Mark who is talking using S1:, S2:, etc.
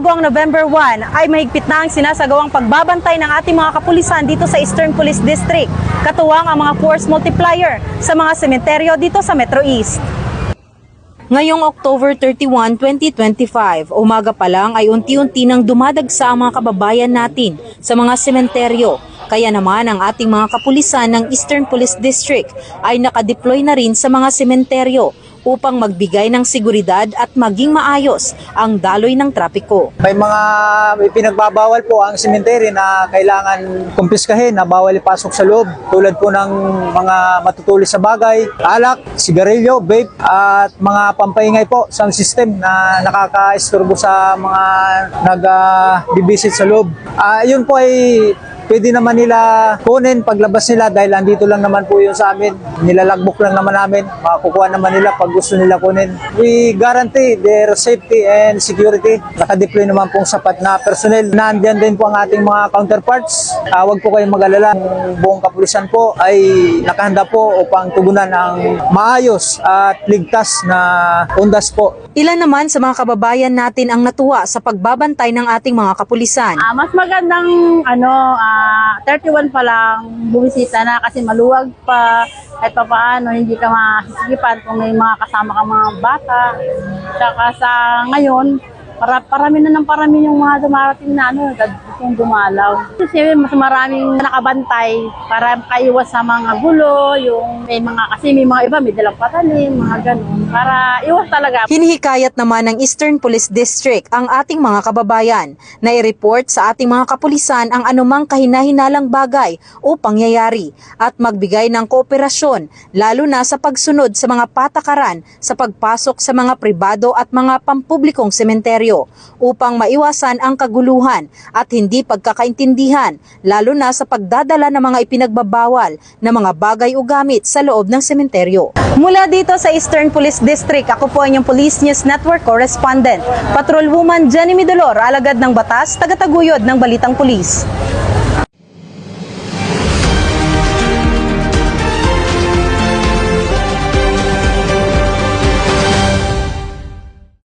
S1: bago ang November 1 ay mahigpit na ang sinasagawang pagbabantay ng ating mga kapulisan dito sa Eastern Police District, katuwang ang mga force multiplier sa mga sementeryo dito sa Metro East. Ngayong October 31, 2025, umaga pa lang ay unti-unti nang dumadagsa ang mga kababayan natin sa mga sementeryo. Kaya naman ang ating mga kapulisan ng Eastern Police District ay nakadeploy na rin sa mga sementeryo upang magbigay ng seguridad at maging maayos ang daloy ng trapiko.
S2: May mga pinagbabawal po ang cemetery na kailangan kumpiskahin na bawal ipasok sa loob. Tulad po ng mga matutulis sa bagay, alak, sigarilyo, vape, at mga pampaingay po, sound system na nakaka-isturbo sa mga nag-bibisit sa loob. Yun po ay pwede naman nila kunin paglabas nila dahil andito lang naman po yun sa amin. Nilalagbok lang naman namin. Makukuha naman nila pag gusto nila kunin. We guarantee their safety and security. Nakadeploy naman pong sapat na personnel. Nandiyan din po ang ating mga counterparts. Huwag po kayong mag-alala. Ang buong kapulisan po ay nakahanda po upang tugunan ang maayos at ligtas na undas po.
S1: Ilan naman sa mga kababayan natin ang natuwa sa pagbabantay ng ating mga kapulisan.
S3: Mas magandang 31 pa lang bumisita na kasi maluwag pa at paano hindi ka masisigipan kung may mga kasama kang mga bata. Saka sa ngayon, parami yung mga dumarating na gustong dumalaw. Kasi mas maraming nakabantay para makaiwas sa mga gulo, may mga iba may dalang patalim, mga ganun. Para iwas talaga.
S1: Hinihikayat naman ng Eastern Police District ang ating mga kababayan na i-report sa ating mga kapulisan ang anumang kahina-hinalang bagay o pangyayari at magbigay ng kooperasyon lalo na sa pagsunod sa mga patakaran sa pagpasok sa mga pribado at mga pampublikong sementeryo upang maiwasan ang kaguluhan at hindi pagkakaintindihan lalo na sa pagdadala ng mga ipinagbabawal na mga bagay o gamit sa loob ng sementeryo. Mula dito sa Eastern Police District, ako po ang inyong Police News Network Correspondent, Patrolwoman Jenny Midolor, alagad ng batas, tagataguyod ng Balitang Pulis.